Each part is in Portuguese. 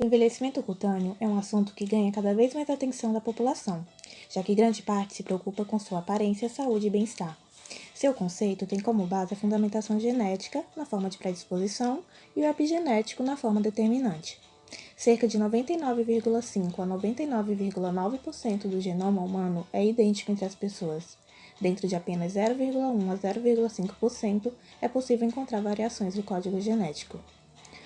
O envelhecimento cutâneo é um assunto que ganha cada vez mais atenção da população, já que grande parte se preocupa com sua aparência, saúde e bem-estar. Seu conceito tem como base a fundamentação genética, na forma de predisposição, e o epigenético, na forma determinante. Cerca de 99,5 a 99,9% do genoma humano é idêntico entre as pessoas. Dentro de apenas 0,1 a 0,5% é possível encontrar variações do código genético.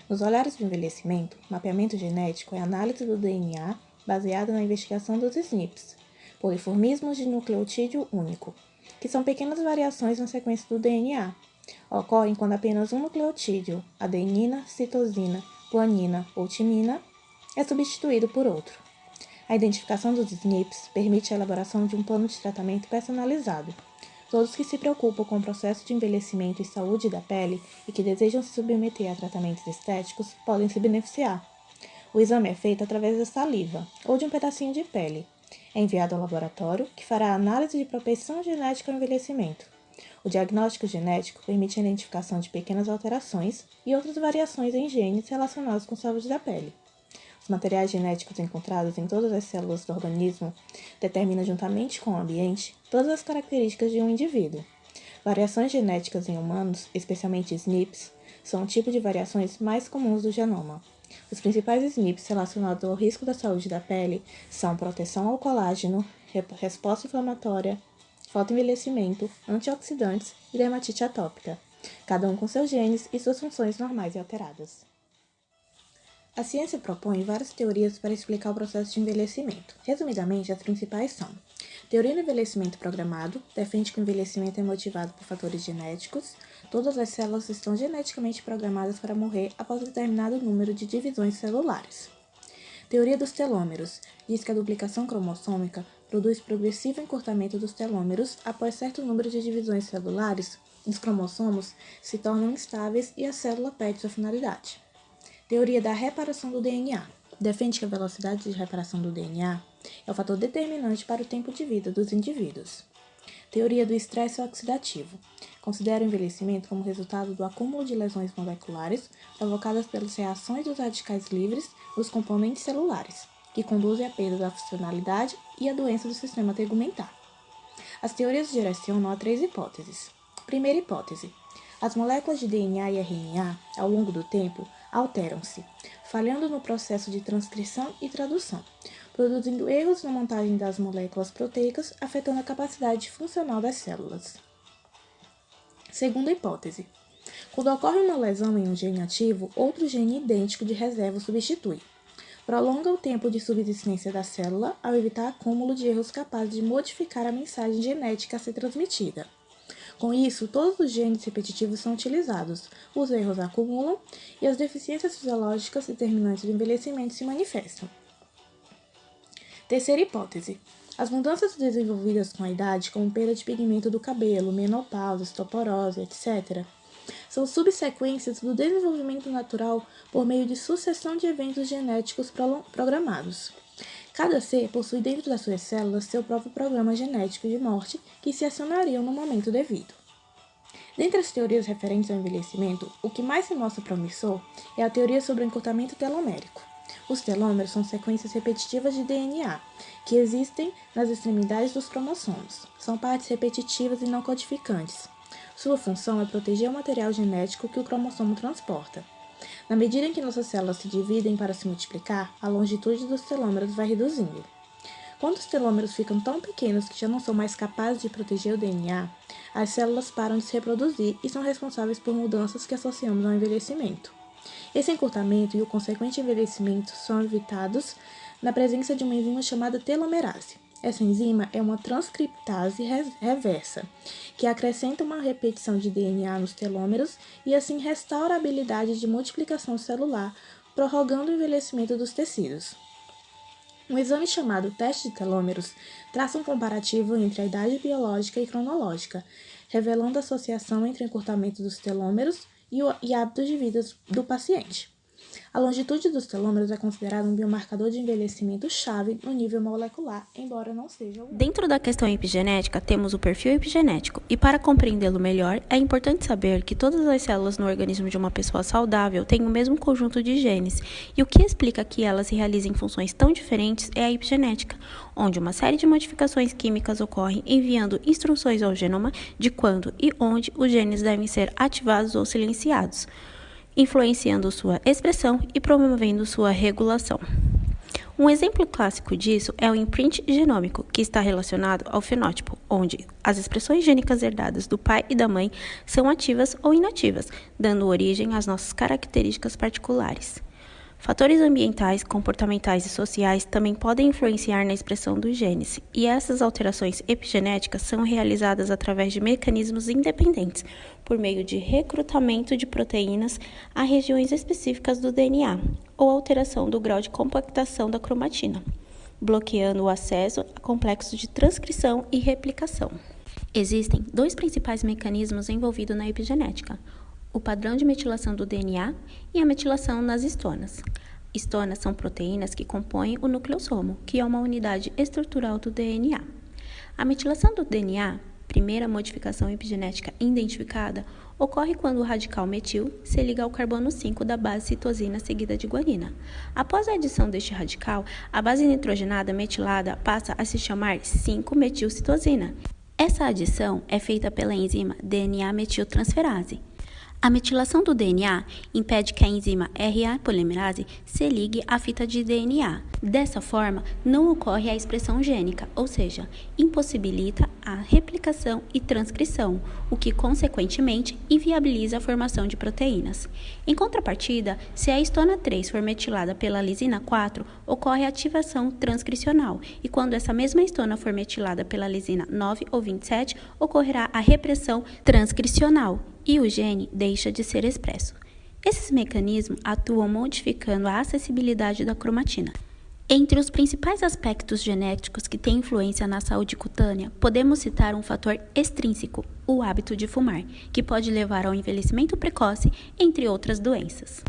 Nos olhares do envelhecimento, mapeamento genético é a análise do DNA baseada na investigação dos SNPs, poliformismos de nucleotídeo único, que são pequenas variações na sequência do DNA. Ocorrem quando apenas um nucleotídeo, adenina, citosina, guanina ou timina, é substituído por outro. A identificação dos SNPs permite a elaboração de um plano de tratamento personalizado. Todos que se preocupam com o processo de envelhecimento e saúde da pele e que desejam se submeter a tratamentos estéticos podem se beneficiar. O exame é feito através da saliva ou de um pedacinho de pele. É enviado ao laboratório, que fará a análise de propensão genética ao envelhecimento. O diagnóstico genético permite a identificação de pequenas alterações e outras variações em genes relacionados com a saúde da pele. Os materiais genéticos encontrados em todas as células do organismo determinam, juntamente com o ambiente, todas as características de um indivíduo. Variações genéticas em humanos, especialmente SNPs, são o tipo de variações mais comuns do genoma. Os principais SNPs relacionados ao risco da saúde da pele são proteção ao colágeno, resposta inflamatória, fotoenvelhecimento, antioxidantes e dermatite atópica, cada um com seus genes e suas funções normais e alteradas. A ciência propõe várias teorias para explicar o processo de envelhecimento. Resumidamente, as principais são: teoria do envelhecimento programado, defende que o envelhecimento é motivado por fatores genéticos. Todas as células estão geneticamente programadas para morrer após determinado número de divisões celulares. Teoria dos telômeros, diz que a duplicação cromossômica produz progressivo encurtamento dos telômeros após certo número de divisões celulares. Os cromossomos se tornam instáveis e a célula perde sua finalidade. Teoria da reparação do DNA. Defende que a velocidade de reparação do DNA é o fator determinante para o tempo de vida dos indivíduos. Teoria do estresse oxidativo. Considera o envelhecimento como resultado do acúmulo de lesões moleculares provocadas pelas reações dos radicais livres nos componentes celulares, que conduzem à perda da funcionalidade e à doença do sistema tegumentar. As teorias direcionam a 3 hipóteses. Primeira hipótese: as moléculas de DNA e RNA, ao longo do tempo, alteram-se, falhando no processo de transcrição e tradução, produzindo erros na montagem das moléculas proteicas, afetando a capacidade funcional das células. Segunda hipótese: quando ocorre uma lesão em um gene ativo, outro gene idêntico de reserva o substitui. Prolonga o tempo de subsistência da célula ao evitar acúmulo de erros capazes de modificar a mensagem genética a ser transmitida. Com isso, todos os genes repetitivos são utilizados, os erros acumulam e as deficiências fisiológicas determinantes do envelhecimento se manifestam. Terceira hipótese: as mudanças desenvolvidas com a idade, como perda de pigmento do cabelo, menopausa, osteoporose, etc., são subsequências do desenvolvimento natural por meio de sucessão de eventos genéticos programados. Cada ser possui dentro das suas células seu próprio programa genético de morte que se acionariam no momento devido. Dentre as teorias referentes ao envelhecimento, o que mais se mostra promissor é a teoria sobre o encurtamento telomérico. Os telômeros são sequências repetitivas de DNA, que existem nas extremidades dos cromossomos. São partes repetitivas e não codificantes. Sua função é proteger o material genético que o cromossomo transporta. Na medida em que nossas células se dividem para se multiplicar, a longitude dos telômeros vai reduzindo. Quando os telômeros ficam tão pequenos que já não são mais capazes de proteger o DNA, as células param de se reproduzir e são responsáveis por mudanças que associamos ao envelhecimento. Esse encurtamento e o consequente envelhecimento são evitados na presença de uma enzima chamada telomerase. Essa enzima é uma transcriptase reversa, que acrescenta uma repetição de DNA nos telômeros e assim restaura a habilidade de multiplicação celular, prorrogando o envelhecimento dos tecidos. Um exame chamado teste de telômeros traça um comparativo entre a idade biológica e cronológica, revelando a associação entre o encurtamento dos telômeros e hábitos de vida do paciente. A longitude dos telômeros é considerada um biomarcador de envelhecimento chave no nível molecular, embora não seja o... Dentro da questão epigenética, temos o perfil epigenético, e para compreendê-lo melhor, é importante saber que todas as células no organismo de uma pessoa saudável têm o mesmo conjunto de genes, e o que explica que elas realizem funções tão diferentes é a epigenética, onde uma série de modificações químicas ocorrem enviando instruções ao genoma de quando e onde os genes devem ser ativados ou silenciados, influenciando sua expressão e promovendo sua regulação. Um exemplo clássico disso é o imprint genômico, que está relacionado ao fenótipo, onde as expressões gênicas herdadas do pai e da mãe são ativas ou inativas, dando origem às nossas características particulares. Fatores ambientais, comportamentais e sociais também podem influenciar na expressão dos genes, e essas alterações epigenéticas são realizadas através de mecanismos independentes, por meio de recrutamento de proteínas a regiões específicas do DNA, ou alteração do grau de compactação da cromatina, bloqueando o acesso a complexos de transcrição e replicação. Existem dois principais mecanismos envolvidos na epigenética: o padrão de metilação do DNA e a metilação nas histonas. Histonas são proteínas que compõem o nucleossomo, que é uma unidade estrutural do DNA. A metilação do DNA, primeira modificação epigenética identificada, ocorre quando o radical metil se liga ao carbono 5 da base citosina seguida de guanina. Após a adição deste radical, a base nitrogenada metilada passa a se chamar 5-metilcitosina. Essa adição é feita pela enzima DNA-metiltransferase. A metilação do DNA impede que a enzima RA polimerase se ligue à fita de DNA. Dessa forma, não ocorre a expressão gênica, ou seja, impossibilita a replicação e transcrição, o que, consequentemente, inviabiliza a formação de proteínas. Em contrapartida, se a histona 3 for metilada pela lisina 4, ocorre a ativação transcricional, e quando essa mesma histona for metilada pela lisina 9 ou 27, ocorrerá a repressão transcricional, e o gene deixa de ser expresso. Esses mecanismos atuam modificando a acessibilidade da cromatina. Entre os principais aspectos genéticos que têm influência na saúde cutânea, podemos citar um fator extrínseco, o hábito de fumar, que pode levar ao envelhecimento precoce, entre outras doenças.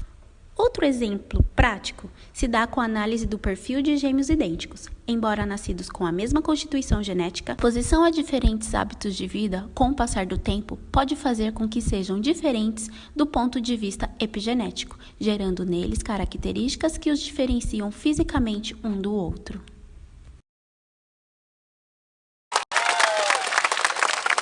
Outro exemplo prático se dá com a análise do perfil de gêmeos idênticos. Embora nascidos com a mesma constituição genética, a exposição a diferentes hábitos de vida, com o passar do tempo, pode fazer com que sejam diferentes do ponto de vista epigenético, gerando neles características que os diferenciam fisicamente um do outro.